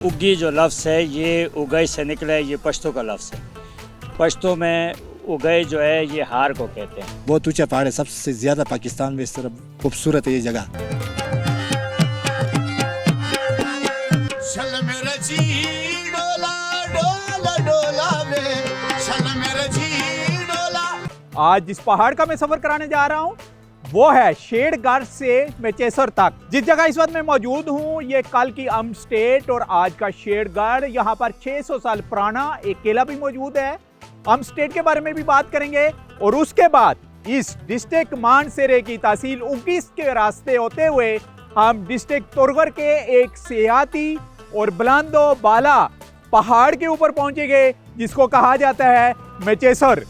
उगी जो लफ्ज़ है ये उगई से निकला है, ये पश्तो का लफ्ज़ है। पश्तो में उगई जो है ये हार को कहते हैं। बहुत ऊंचा पहाड़ है, सबसे ज़्यादा पाकिस्तान में इस तरह खूबसूरत है ये जगह। आज जिस पहाड़ का मैं सफर कराने जा रहा हूँ वो है शेरगढ़ से मेचेसर तक। जिस जगह इस वक्त मैं मौजूद हूँ ये कल की अम्ब स्टेट और आज का शेरगढ़। यहाँ पर 600 साल पुराना एक किला भी मौजूद है। अम्ब स्टेट के बारे में भी बात करेंगे और उसके बाद इस डिस्ट्रिक्ट मानसेरे की तहसील उगीस के रास्ते होते हुए हम डिस्ट्रिक्ट तुरगर के एक सियाती और बुलंदो बाला पहाड़ के ऊपर पहुंचेंगे जिसको कहा जाता है मेचेसर।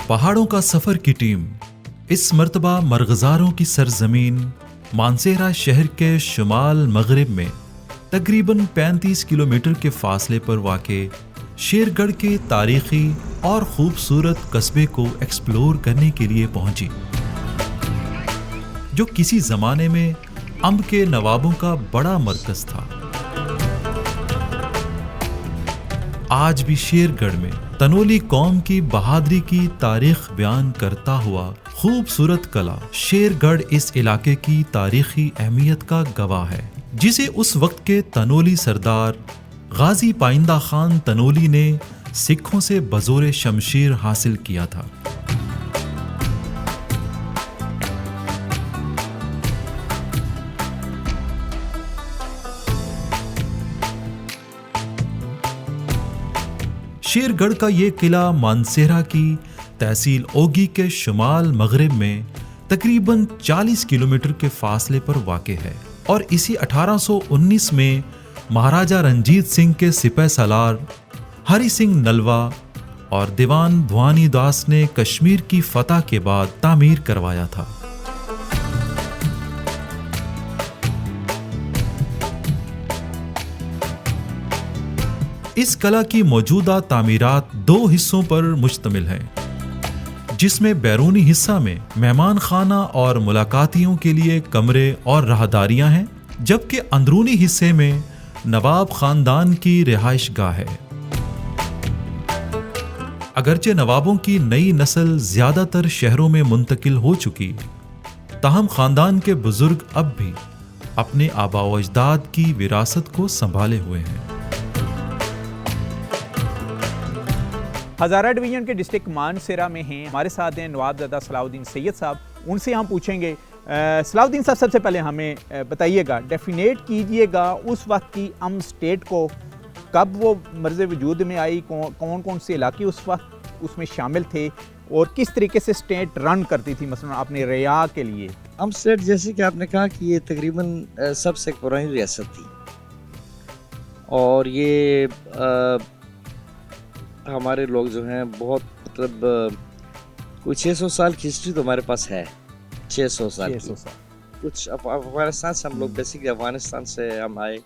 पहाड़ों का सफर की टीम इस मर्तबा मरगज़ारों की सरजमीन मानसेरा शहर के शुमाल मगरिब में तकरीबन 35 किलोमीटर के फासले पर वाक़े शेरगढ़ के तारीख़ी और ख़ूबसूरत कस्बे को एक्सप्लोर करने के लिए पहुंची, जो किसी ज़माने में अम्ब के नवाबों का बड़ा मरकज़ था। आज भी शेरगढ़ में तनोली कौम की बहादुरी की तारीख बयान करता हुआ खूबसूरत कला शेरगढ़ इस इलाके की तारीखी अहमियत का गवाह है, जिसे उस वक्त के तनोली सरदार गाजी पाइंदा खान तनोली ने सिखों से बज़ोर शमशीर हासिल किया था। शेरगढ़ का ये किला मानसेरा की तहसील ओगी के शुमाल मगरिब में तकरीबन 40 किलोमीटर के फासले पर वाक़े है और इसी 1819 में महाराजा रंजीत सिंह के सिपह सालार हरि सिंह नलवा और दीवान भवानी दास ने कश्मीर की फतह के बाद तामीर करवाया था। इस कला की मौजूदा तामीरात 2 हिस्सों पर मुश्तमिल है, जिसमें बैरूनी हिस्सा में मेहमान खाना और मुलाकातियों के लिए कमरे और राहदारियां हैं, जबकि अंदरूनी हिस्से में नवाब खानदान की रिहाइश गाह है। अगरचे नवाबों की नई नस्ल ज्यादातर शहरों में मुंतकिल हो चुकी, ताहम खानदान के बुजुर्ग अब भी अपने आबा व अजदाद की विरासत को संभाले हुए हैं। हज़ारा डिवीजन के डिस्ट्रिक्ट मानसेरा में हैं, हमारे साथ हैं नवाबजादा सलाउद्दीन सैयद साहब। उनसे हम पूछेंगे। सलाउद्दीन साहब, सबसे पहले हमें बताइएगा, डेफिनेट कीजिएगा उस वक्त की अम्ब स्टेट को, कब वो मर्ज़ वजूद में आई, कौन कौन से इलाके उस वक्त उसमें शामिल थे और किस तरीके से स्टेट रन करती थी मसलन अपने रिया के लिए। अम्ब स्टेट जैसे कि आपने कहा कि ये तकरीबन सबसे पुरानी रियासत थी और ये हमारे लोग जो हैं बहुत मतलब कोई 600 साल की हिस्ट्री तो हमारे पास है। 600 साल कुछ अफगानिस्तान से हम लोग बेसिकली अफगानिस्तान से हम आए।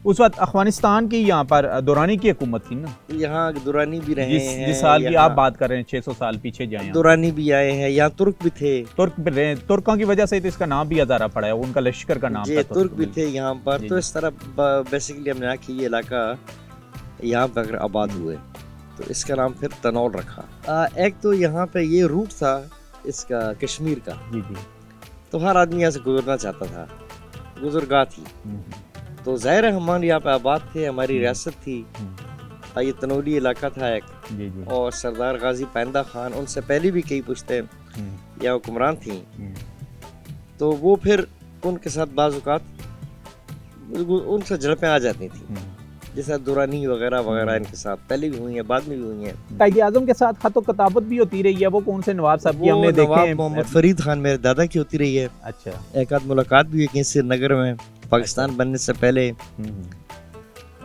उस वक्त अफगानिस्तान की यहाँ पर दुरानी की हुकूमत थी ना, यहाँ दुरानी भी रहे हैं। जिस साल की आप बात कर रहे हैं 600 साल पीछे जाए, दुरानी भी आए हैं, यहाँ तुर्क भी थे। तुर्क भी रहे, तुर्कों की वजह से तो इसका नाम भी हज़ारा पड़ा है, उनका लश्कर का नाम था। तुर्क भी थे यहाँ पर। तो इस तरह बेसिकली हमने कहा कि ये इलाका यहाँ पर आबाद हुए तो इसका नाम फिर तनौल रखा। एक तो यहाँ पे ये रूट था इसका कश्मीर का, तो हर आदमी यहाँ से गुजरना चाहता था, गुजरगाह थी। तो ज़ाहिर है हम यहाँ पे आबाद थे, हमारी रियासत थी। ये तनौली इलाका था एक, और सरदार गाजी पाइंदा खान, उनसे पहले भी कई पुश्तें या हुक्मरान थी। तो वो फिर उनके साथ बाज़-औक़ात उनसे झड़पें आ जाती थी, जैसा दुरानी वगैरह वगैरह इनके साथ पहले भी हुई है, बाद में भी हुई है। कायदे आज़म के साथ खत किताबत भी होती रही है, वो कौन से नवाब साहब की हमने देखे हैं? मोहम्मद फरीद खान मेरे दादा की होती रही है। अच्छा, एक आध मुलाकात भी हुई कहीं श्रीनगर में, पाकिस्तान बनने से पहले।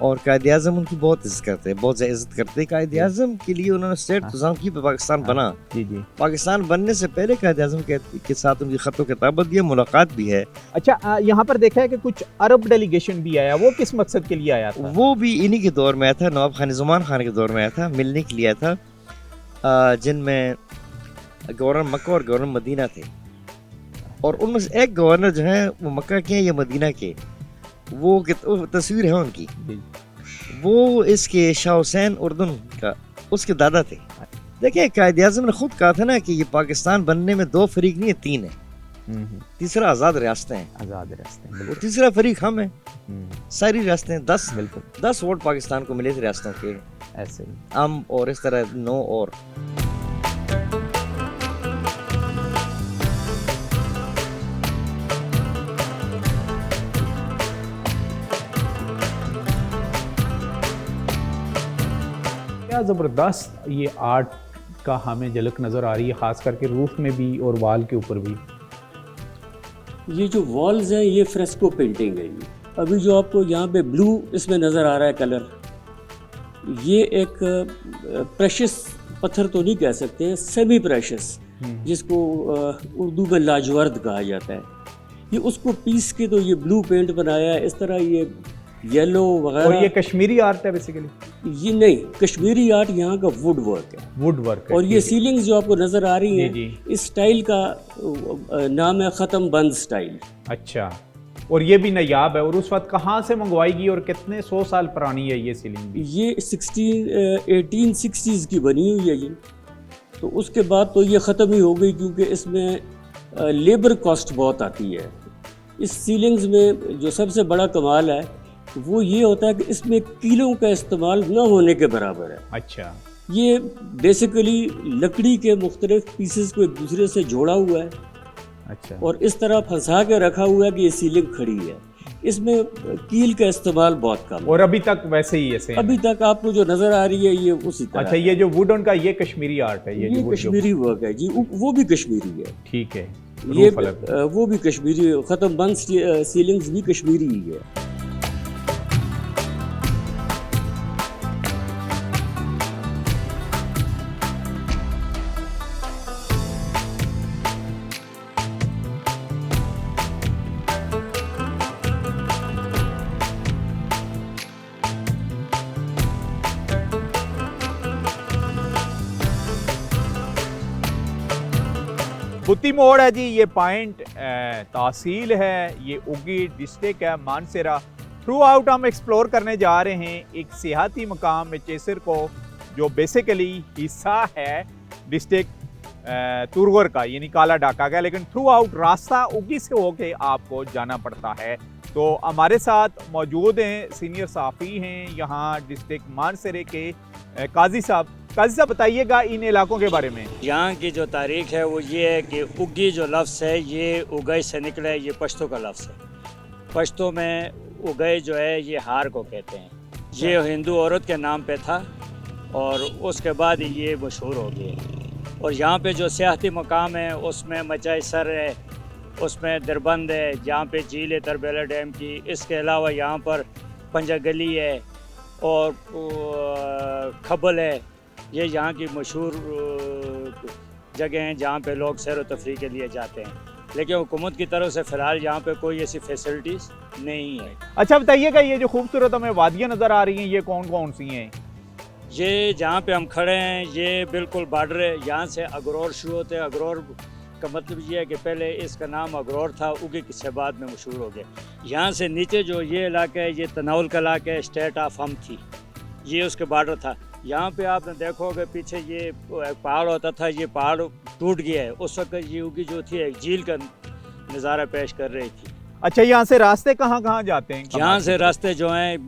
और कायद आज़म उनकी बहुत इज्जत करते हैं, बहुत ज़्यादा इज्जत करते हैं। कायद आज़म के लिए उन्होंने स्टेट इंतज़ाम की, पाकिस्तान बना। जी जी। पाकिस्तान बनने से पहले कायद आज़म के साथ उनकी ख़त किताबत भी है, मुलाकात भी है। अच्छा, यहाँ पर देखा है कि कुछ अरब डेलीगेशन भी आया, वो किस मकसद के लिए आया था? वो भी इन्हीं के दौर में आया था, नवाब खान ज़ुमान खान के दौर में आया था, मिलने के लिए आया था, जिनमें गवर्नर मक्का और गवर्नर मदीना थे। और उनमें से एक गवर्नर जो है वो मक्का के हैं या मदीना के, वो तस्वीर है उनकी, वो इसके शाह हुसैन उर्दून का उसके दादा थे। देखिए कायद आज़म ने खुद कहा था ना कि ये पाकिस्तान बनने में 2 फरीक नहीं है, 3 है। तीसरा आज़ाद रियासतें हैं, आज़ाद रियासतें, वो तीसरा फरीक हम है। सारी रियासतें 10 बिल्कुल 10 वोट पाकिस्तान को मिले थे रियासतों के, ऐसे ही। हम और इस तरह 9 और। क्या ज़बरदस्त ये आर्ट का हमें झलक नज़र आ रही है, ख़ास करके रूफ में भी और वाल के ऊपर भी। ये जो वॉल्स हैं ये फ्रेस्को पेंटिंग है। ये अभी जो आपको यहाँ पे ब्लू इसमें नज़र आ रहा है कलर, ये एक प्रेशस पत्थर तो नहीं कह सकते हैं, सेमी प्रेशस, जिसको उर्दू में लाजवर्द कहा जाता है। ये उसको पीस के तो ये ब्लू पेंट बनाया है। इस तरह ये येलो वगैरह। और ये कश्मीरी आर्ट है बेसिकली? ये नहीं, कश्मीरी आर्ट यहाँ का वुड वर्क है। वुड वर्क है। और ये सीलिंग्स जो आपको नज़र आ रही हैं, जी। इस स्टाइल का नाम है ख़त्म बंद स्टाइल। अच्छा, और ये भी नायाब है। और उस वक्त कहाँ से मंगवाएगी और कितने 100 साल पुरानी है ये सीलिंग? ये 1860s की बनी हुई है ये। तो उसके बाद तो ये ख़त्म ही हो गई, क्योंकि इसमें लेबर कॉस्ट बहुत आती है। इस सीलिंग्स में जो सबसे बड़ा कमाल है वो ये होता है कि इसमें कीलों का इस्तेमाल न होने के बराबर है। अच्छा, ये बेसिकली लकड़ी के मुख्तलिफ पीसेस को एक दूसरे से जोड़ा हुआ है। अच्छा। और इस तरह फंसा के रखा हुआ है कि ये सीलिंग खड़ी है। इसमें कील का इस्तेमाल बहुत कम है। और अभी तक वैसे ही है? अभी तक आपको जो नज़र आ रही है ये उसी तरह। अच्छा, ये जो वुडन का ये कश्मीरी आर्ट है? ये कश्मीरी वर्क है जी, वो भी कश्मीरी है। ठीक है। ये वो भी कश्मीरी, ख़त्म बंद सीलिंग्स भी कश्मीरी ही है। बुत्ती मोड़ है जी, ये पॉइंट तहसील है, ये उगी डिस्ट्रिक्ट है मानसेरा। थ्रू आउट हम एक्सप्लोर करने जा रहे हैं एक सियाहती मकाम मेचेसर को, जो बेसिकली हिस्सा है डिस्ट्रिक्ट तुरगर का, यानी काला डाका का। लेकिन थ्रू आउट रास्ता उगी से होके आपको जाना पड़ता है। तो हमारे साथ मौजूद हैं सीनियर सहाफ़ी हैं यहाँ डिस्ट्रिक्ट मानसेरे के काजी साहब। काजी साहब बताइएगा इन इलाकों के बारे में। यहाँ की जो तारीख है वो ये है कि उगी जो लफ्ज़ है ये उगई से निकला है, ये पश्तो का लफ्ज़ है। पश्तो में उगई जो है ये हार को कहते हैं। ये हिंदू औरत के नाम पे था और उसके बाद ये मशहूर हो गए। और यहाँ पे जो सियाहती मकाम है उसमें मचाई सर है, उसमें दरबंद है, जहाँ पे झील है तरबेला डैम की। इसके अलावा यहाँ पर पंजा गली है और खबल है। ये यहाँ की मशहूर जगह हैं जहाँ पे लोग सैर व तफरीह के लिए जाते हैं। लेकिन हुकूमत की तरफ से फ़िलहाल यहाँ पे कोई ऐसी फैसिलिटीज़ नहीं है। अच्छा बताइएगा, ये जो खूबसूरत हमें वादियाँ नज़र आ रही हैं ये कौन कौन सी हैं? ये जहाँ पे हम खड़े हैं ये बिल्कुल बॉर्डर है। यहाँ से अगरौर शुरू होते हैं। अगरौर का मतलब ये है कि पहले इसका नाम अगरौर था, उगे किससे बाद में मशहूर हो गया। यहाँ से नीचे जो ये इलाका है ये तनाउल का इलाका है, स्टेट ऑफ हम थी, ये उसके बॉर्डर था। यहाँ पे आपने देखोगे पीछे ये पहाड़ होता था, ये पहाड़ टूट गया है। उस वक्त ये उगी जो थी एक झील का नज़ारा पेश कर रही थी। अच्छा, यहाँ से रास्ते कहाँ कहाँ जाते हैं? यहाँ से रास्ते जो हैं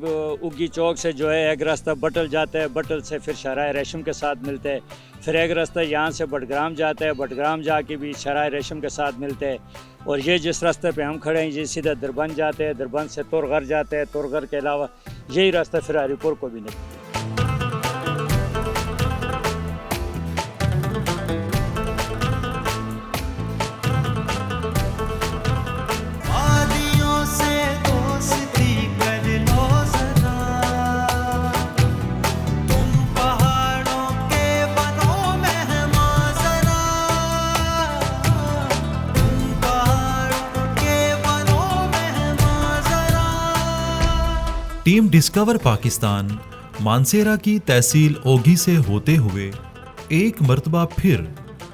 उगी चौक से जो है एक रास्ता बटल जाता है, बटल से फिर शराय रेशम के साथ मिलते हैं। फिर एक रास्ता यहाँ से बटग्राम जाता है, बटग्राम जाके भी शराय रेशम के साथ मिलते हैं। और ये जिस रास्ते पे हम खड़े हैं ये सीधा दरबंद जाते हैं, दरबंद से तुरगर जाते हैं, तुरगर के अलावा यही रास्ता फिर हरिपुर को भी निकलता है। टीम डिस्कवर पाकिस्तान मानसेरा की तहसील ओगी से होते हुए एक मर्तबा फिर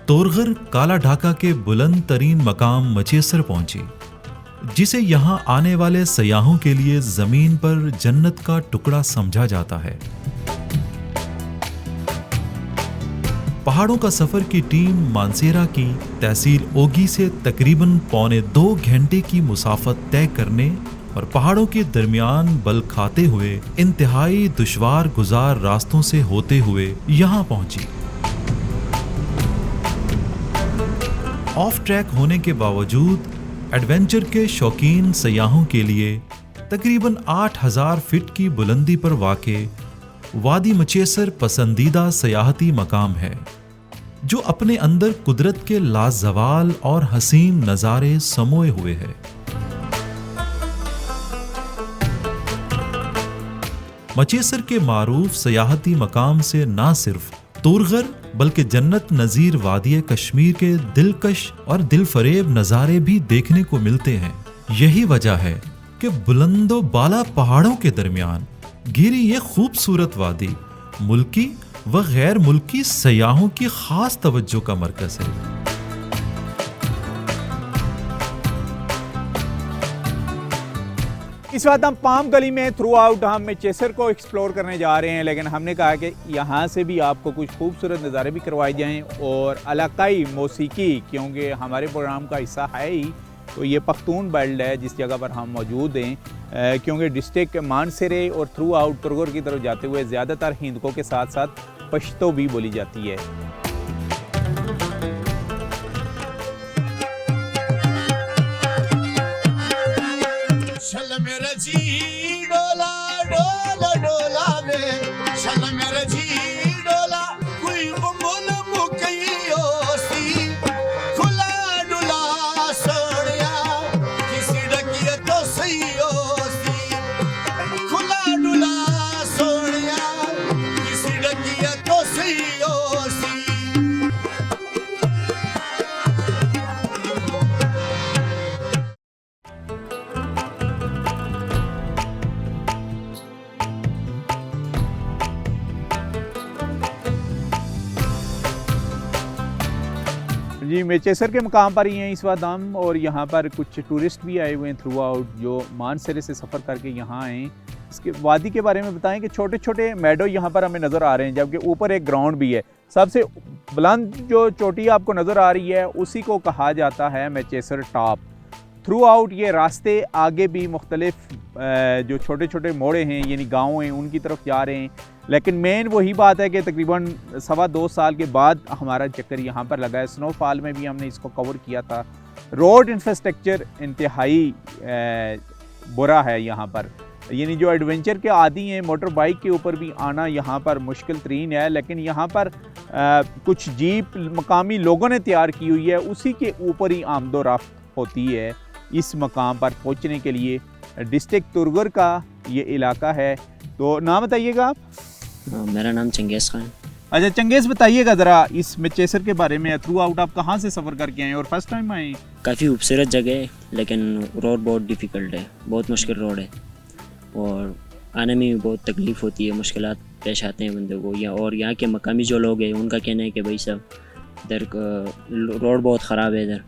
तोरगर काला ढाका के बुलंद तरीन मकाम मचेसर पहुंची, जिसे यहां आने वाले सयाहों के लिए जमीन पर जन्नत का टुकड़ा समझा जाता है। पहाड़ों का सफर की टीम मानसेरा की तहसील ओगी से तकरीबन 1.25 घंटे की मुसाफत तय करने और पहाड़ों के दरमियान बल खाते हुए इंतहाई दुश्वार गुजार रास्तों से होते हुए यहां पहुंची। ऑफ ट्रैक होने के बावजूद एडवेंचर के शौकीन सयाहों के लिए तकरीबन 8000 फीट की बुलंदी पर वाक़े वादी मचेसर पसंदीदा सयाहती मकाम है, जो अपने अंदर कुदरत के लाजवाल और हसीन नज़ारे समोए हुए है। मचेसर के मारूफ सयाहती मकाम से ना सिर्फ तोरगर बल्कि जन्नत नज़ीर वादी कश्मीर के दिलकश और दिलफरेब नज़ारे भी देखने को मिलते हैं। यही वजह है कि बुलंदो बाला पहाड़ों के दरमियान घिरी ये खूबसूरत वादी मुल्की व गैर मुल्की सयाहों की खास तवज्जो का मरकज है। इस वक्त हम पाम गली में थ्रू आउट हम मचेसर को एक्सप्लोर करने जा रहे हैं, लेकिन हमने कहा कि यहाँ से भी आपको कुछ खूबसूरत नज़ारे भी करवाए जाएं और इलाकाई मौसीकी, क्योंकि हमारे प्रोग्राम का हिस्सा है ही तो ये पख्तून बेल्ट है जिस जगह पर हम मौजूद हैं, क्योंकि डिस्ट्रिक्ट मानसेरे और थ्रू आउट तुरगर की तरफ जाते हुए ज़्यादातर हिंदकों के साथ साथ पश्तो भी बोली जाती है। जी मचेसर के मकाम पर ही हैं इस वक्त हम, और यहाँ पर कुछ टूरिस्ट भी आए हुए हैं थ्रू आउट जो मानसेरे से सफ़र करके यहाँ आए। इसके वादी के बारे में बताएं कि छोटे छोटे मैडो यहाँ पर हमें नज़र आ रहे हैं, जबकि ऊपर एक ग्राउंड भी है। सबसे बुलंद जो चोटी आपको नज़र आ रही है उसी को कहा जाता है मचेसर टॉप। थ्रू आउट ये रास्ते आगे भी मुख्तलिफ जो छोटे छोटे मोड़े हैं यानी गाँव हैं उनकी तरफ जा रहे हैं, लेकिन मेन वही बात है कि तकरीबन 2.25 साल के बाद हमारा चक्कर यहाँ पर लगा है। स्नोफॉल में भी हमने इसको कवर किया था। रोड इंफ्रास्ट्रक्चर इंतहाई बुरा है यहाँ पर, यानी जो एडवेंचर के आदी हैं मोटर बाइक के ऊपर भी आना यहाँ पर मुश्किल तरीन है, लेकिन यहाँ पर कुछ जीप मकामी लोगों ने तैयार की हुई है, उसी के ऊपर ही आमदो रफ्त होती है। इस मकाम पर पहुँचने के लिए डिस्ट्रिक्ट तुरगर का ये इलाका है। तो नाम बताइएगा आप? मेरा नाम चंगेज़ खान। अच्छा चंगेज़, बताइएगा ज़रा इस मचेसर के बारे में। थ्रू आउट आप कहाँ से सफ़र करके आए और फर्स्ट टाइम आए? काफ़ी खूबसूरत जगह है, लेकिन रोड बहुत डिफ़िकल्ट है, बहुत मुश्किल रोड है और आने में भी बहुत तकलीफ़ होती है, मुश्किलात पेश आते हैं बंदे को। और यहाँ के मकामी जो लोग हैं उनका कहना है कि भाई साहब इधर रोड बहुत ख़राब है इधर,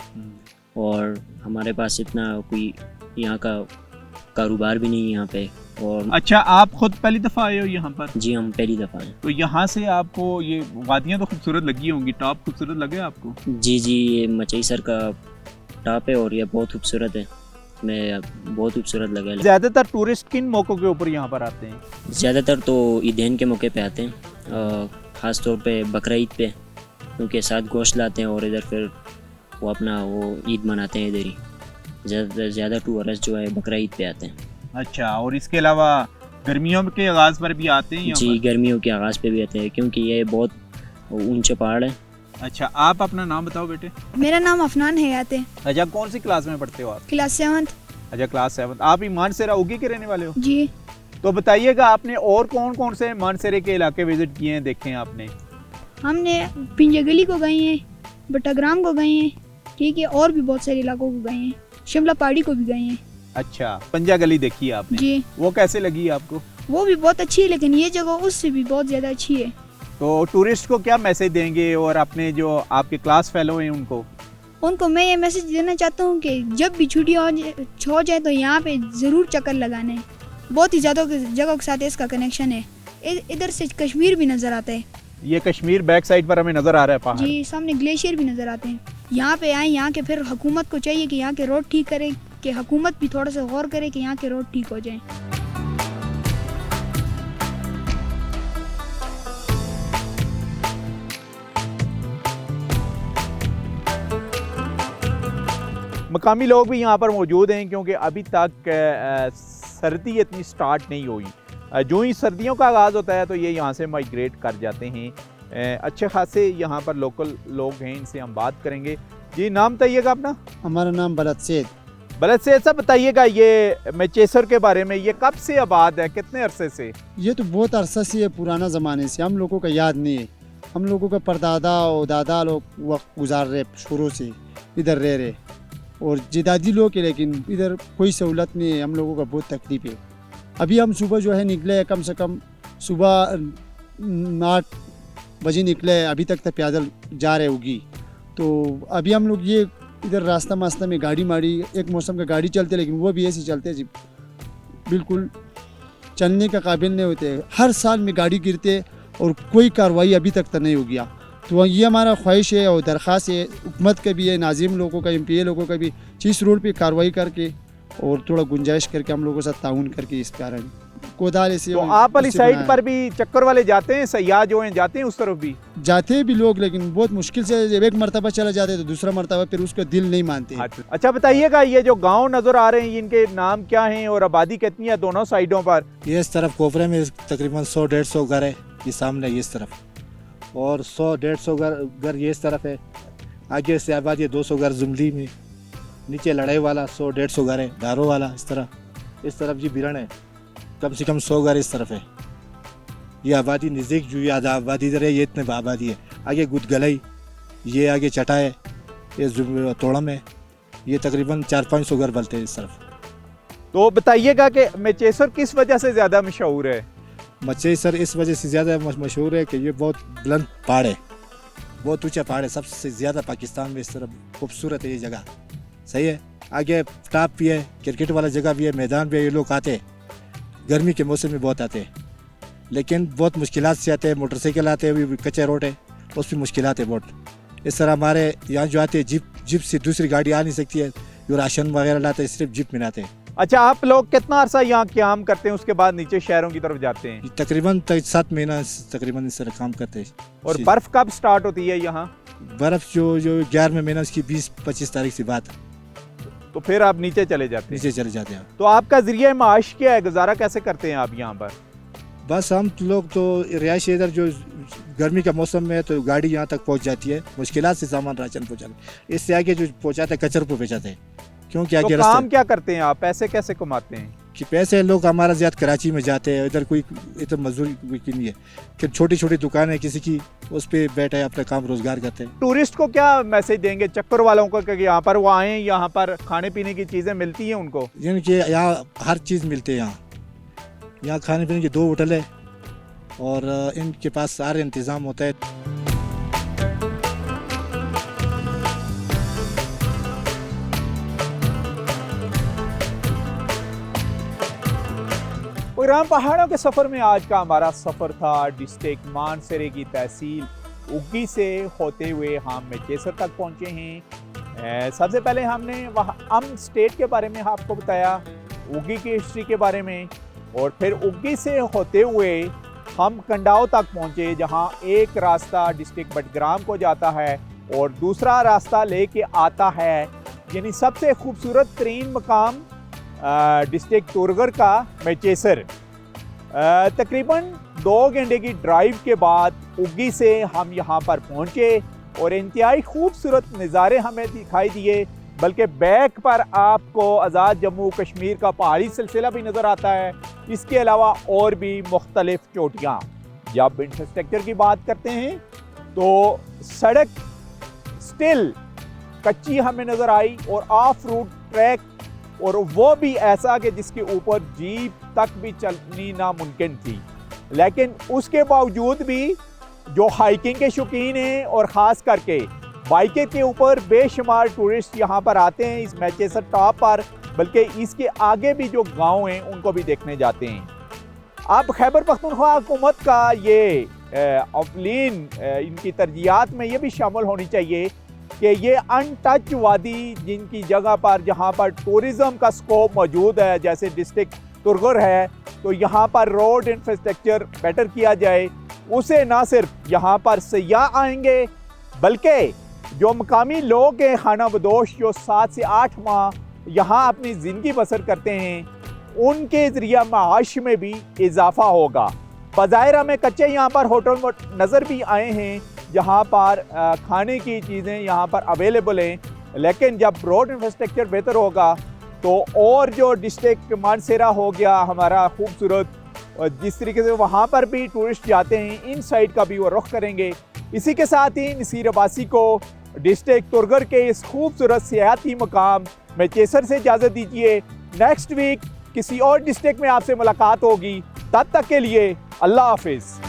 और हमारे पास इतना कोई यहाँ का कारोबार भी नहीं है यहाँ पे। और अच्छा, आप खुद पहली दफ़ा आए हो यहाँ पर? जी हम पहली दफ़ा आए। तो यहाँ से आपको ये वादियाँ तो खूबसूरत लगी होंगी, टॉप खूबसूरत लगे आपको? जी जी, ये मचेसर का टॉप है और ये बहुत खूबसूरत है, मैं बहुत खूबसूरत लगा। ज़्यादातर टूरिस्ट किन मौक़ों के ऊपर यहाँ पर आते हैं? ज़्यादातर तो ईदैन के मौके पे आते हैं, ख़ास तौर पे बकरा ईद पे, क्योंकि साथ गोश्त लाते हैं और इधर फिर वो अपना वो ईद मनाते हैं इधर ही। ज़्यादा टूरिस्ट जो है बकरा ईद पे आते हैं। अच्छा, और इसके अलावा गर्मियों के आगाज़ पर भी आते हैं? जी गर्मियों के आगाज़ पे भी आते हैं, क्योंकि ये बहुत ऊंचे पहाड़ है। अच्छा, आप अपना नाम बताओ बेटे। मेरा नाम अफनान हयात है। अच्छा, कौन सी क्लास में पढ़ते हो आप? क्लास 7। अच्छा क्लास 7। आप ही मानसेरा ओगी के रहने वाले हो? जी। तो बताइएगा आपने और कौन कौन से मानसेरे के इलाके विजिट किए हैं, देखे हैं आपने? हमने पिंजगली को गए हैं, बटाग्राम को गए हैं, ठीक है, और भी बहुत सारे इलाकों को गए हैं, शिमला पहाड़ी को भी गए हैं। अच्छा, पंजा गली देखी है आपने? जी, वो कैसे लगी आपको? वो भी बहुत अच्छी है, लेकिन ये जगह उससे भी बहुत ज़्यादा अच्छी है। तो टूरिस्ट को क्या मैसेज देंगे और अपने जो आपके क्लास फेलो हैं उनको मैं ये मैसेज देना चाहता हूँ कि जब भी छुट्टी हो जाए तो यहाँ पे ज़रूर चक्कर लगाना है। बहुत ही ज़्यादा जगहों के साथ इसका कनेक्शन है। इधर से कश्मीर भी नज़र आता है। ये कश्मीर बैक साइड पर हमें नज़र आ रहा है पहाड़। जी, सामने ग्लेशियर भी नज़र आते हैं। यहाँ पे आए, यहाँ के फिर हुकूमत को चाहिए कि यहाँ के रोड ठीक करे, कि हुकूमत भी थोड़ा सा गौर करे कि यहाँ के रोड ठीक हो जाएं। मकामी लोग भी यहाँ पर मौजूद हैं क्योंकि अभी तक सर्दी इतनी स्टार्ट नहीं हुई। जो ही सर्दियों का आगाज़ होता है तो ये यहाँ से माइग्रेट कर जाते हैं। अच्छे खासे यहाँ पर लोकल लोग हैं, इनसे हम बात करेंगे। जी, नाम बताइएगा अपना? हमारा नाम बलद सेद। बलद सेद साहब, बताइएगा ये मैचेसर के बारे में, ये कब से आबाद है, कितने अरसे से? ये तो बहुत अरसा से है, पुराना ज़माने से, हम लोगों का याद नहीं है। हम लोगों का परदादा और दादा लोग वक्त गुजार रहे, शुरू से इधर रह रहे, और जिदादी लोग है, लेकिन इधर कोई सहूलत नहीं है। हम लोगों का बहुत तकलीफ है। अभी हम सुबह जो है निकले, कम से कम सुबह 8 बजे निकले, अभी तक तो पैदल जा रहे होगी। तो अभी हम लोग ये इधर रास्ता मास्ता में गाड़ी माड़ी, एक मौसम का गाड़ी चलते, लेकिन वो भी ऐसे चलते जी बिल्कुल चलने का काबिल नहीं होते। हर साल में गाड़ी गिरते और कोई कार्रवाई अभी तक तो नहीं हो गया। तो ये हमारा ख्वाहिश है और दरख्वास्त है हुकूमत का भी है, नाजिम लोगों का, MPA लोगों का भी, इस रोड पे कार्रवाई करके और थोड़ा गुंजाइश करके हम लोगों के साथ ताउन करके इस कारण कोदाल से। तो आप वाली साइड पर भी चक्कर वाले जाते हैं, सयाह जो हैं जाते हैं उस तरफ भी? जाते भी लोग, लेकिन बहुत मुश्किल से। जब एक मरतबा चला जाते हैं तो दूसरा मरतबा फिर उसका दिल नहीं मानते। अच्छा, बताइएगा ये जो गांव नजर आ रहे हैं इनके नाम क्या हैं और आबादी कितनी है दोनों साइडों पर? ये इस तरफ कोपरे में तकरीबन 100-150 घर है, ये सामने ये इस तरफ, और 100-150 घर ये इस तरफ है। आगे से आबादी 200 घर जुमली में, नीचे लड़ाई वाला 100-150 घर है, दारो वाला इस तरफ जी बिरण है, कम से कम 100 घर इस तरफ है। ये आबादी नज़दीक जो याद आबादी इधर है, ये इतने आबादी है। आगे गुदगलई, ये आगे चटा है, ये तोड़म है, ये तकरीबन 400-500 घर बलते हैं इस तरफ। तो बताइएगा कि मैचेसर किस वजह से ज़्यादा मशहूर है? मैचेसर इस वजह से ज़्यादा मशहूर है कि ये बहुत बुलंद पहाड़ है, बहुत ऊंचा पहाड़ है, सबसे ज़्यादा पाकिस्तान में इस तरफ खूबसूरत है ये जगह। सही है, आगे टॉप भी है, क्रिकेट वाला जगह भी है, मैदान भी है। ये लोग आते हैं गर्मी के मौसम में बहुत आते हैं, लेकिन बहुत मुश्किलात से आते हैं। मोटरसाइकिल आते हैं, अभी कच्चा रोड है, उस पर मुश्किलात है बहुत। इस तरह हमारे यहाँ जो आते हैं जीप से दूसरी गाड़ी आ नहीं सकती है, जो राशन वगैरह लाते हैं सिर्फ जीप में लाते हैं। अच्छा, आप लोग कितना अरसा यहाँ काम करते हैं, उसके बाद नीचे शहरों की तरफ जाते हैं? तकरीबन 7 महीना तकरीबन इस तरह काम करते हैं। और बर्फ कब स्टार्ट होती है यहाँ? बर्फ जो 11वें महीना उसकी 20-25 तारीख से बात, तो फिर आप नीचे चले जाते हैं? नीचे चले जाते हैं। तो आपका जरिया माश क्या है, गुजारा कैसे करते हैं आप यहाँ पर? बस हम लोग तो रिहायशी इधर जो गर्मी का मौसम में तो गाड़ी यहाँ तक पहुँच जाती है, मुश्किलात से सामान राशन पहुँचाते, इससे आगे जो पहुँचाते हैं कचर को बेचाते हैं, क्योंकि आगे तो काम क्या करते हैं आप, पैसे कैसे कमाते हैं? कि पैसे लोग हमारा ज़्यादा कराची में जाते हैं, इधर कोई इधर मजदूरी की नहीं है, कि छोटी छोटी दुकानें किसी की, उस पर बैठे अपना काम रोजगार करते हैं। टूरिस्ट को क्या मैसेज देंगे, चक्कर वालों को, कि यहाँ पर वो आए, यहाँ पर खाने पीने की चीज़ें मिलती हैं उनको? जिनके यहाँ हर चीज़ मिलती है, यहाँ खाने पीने की 2 होटल है और इनके पास सारे इंतज़ाम होता है। प्रोग्राम पहाड़ों के सफ़र में आज का हमारा सफ़र था डिस्ट्रिक्ट मानसरे की तहसील उग्गी से होते हुए हम मैचेसर तक पहुँचे हैं। सबसे पहले हमने वहाँ स्टेट के बारे में आपको बताया, उग्गी की हिस्ट्री के बारे में, और फिर उग्गी से होते हुए हम कंडाओ तक पहुँचे, जहाँ एक रास्ता डिस्ट्रिक्ट बडग्राम को जाता है और दूसरा रास्ता लेके आता है, यानी सबसे खूबसूरत तरीन मकाम डिस्ट्रिक्ट टूरगर का मैचेसर। तकरीबन 2 घंटे की ड्राइव के बाद उग्गी से हम यहाँ पर पहुँचे और इंतहाई खूबसूरत नज़ारे हमें दिखाई दिए, बल्कि बैक पर आपको आज़ाद जम्मू कश्मीर का पहाड़ी सिलसिला भी नज़र आता है, इसके अलावा और भी मुख्तलिफ चोटियाँ। जब इंफ्रास्ट्रक्चर की बात करते हैं तो सड़क स्टिल कच्ची हमें नज़र आई और ऑफ रूट ट्रैक और वो भी ऐसा कि जिसके ऊपर जीप तक भी चलनी नामुमकिन थी। लेकिन उसके बावजूद भी जो हाइकिंग के शौकीन हैं और ख़ास करके बाइकर के ऊपर बेशुमार टूरिस्ट यहाँ पर आते हैं इस मैनचेस्टर टॉप पर, बल्कि इसके आगे भी जो गांव हैं उनको भी देखने जाते हैं। अब खैबर पख्तूनख्वा हुकूमत का ये अवलीन इनकी तरजीहात में ये भी शामिल होनी चाहिए कि ये अनटच वादी जिनकी जगह पर जहाँ पर टूरिज़म का स्कोप मौजूद है, जैसे डिस्ट्रिक्ट तुरगर है, तो यहाँ पर रोड इंफ्रास्ट्रक्चर बेटर किया जाए। उसे ना सिर्फ यहाँ पर सयाह आएंगे बल्कि जो मकामी लोग हैं खाना बदोश जो 7 से 8 माह यहाँ अपनी ज़िंदगी बसर करते हैं, उनके ज़रिया माश में भी इजाफा होगा। बज़ाहिर हमें कच्चे यहाँ पर होटल नज़र भी आए हैं जहाँ पर खाने की चीज़ें यहाँ पर अवेलेबल हैं, लेकिन जब रोड इंफ्रास्ट्रक्चर बेहतर होगा तो और जो डिस्ट्रिक्ट मानसेरा हो गया हमारा खूबसूरत, जिस तरीके से वहाँ पर भी टूरिस्ट जाते हैं, इन साइड का भी वो रुख करेंगे। इसी के साथ ही नसीर अब्बासी को डिस्ट्रिक्ट तुरगर के इस खूबसूरत सियाहती मकाम मैनचेस्टर से इजाज़त दीजिए। नेक्स्ट वीक किसी और डिस्ट्रिक्ट में आपसे मुलाकात होगी, तब तक के लिए अल्लाह हाफिज़।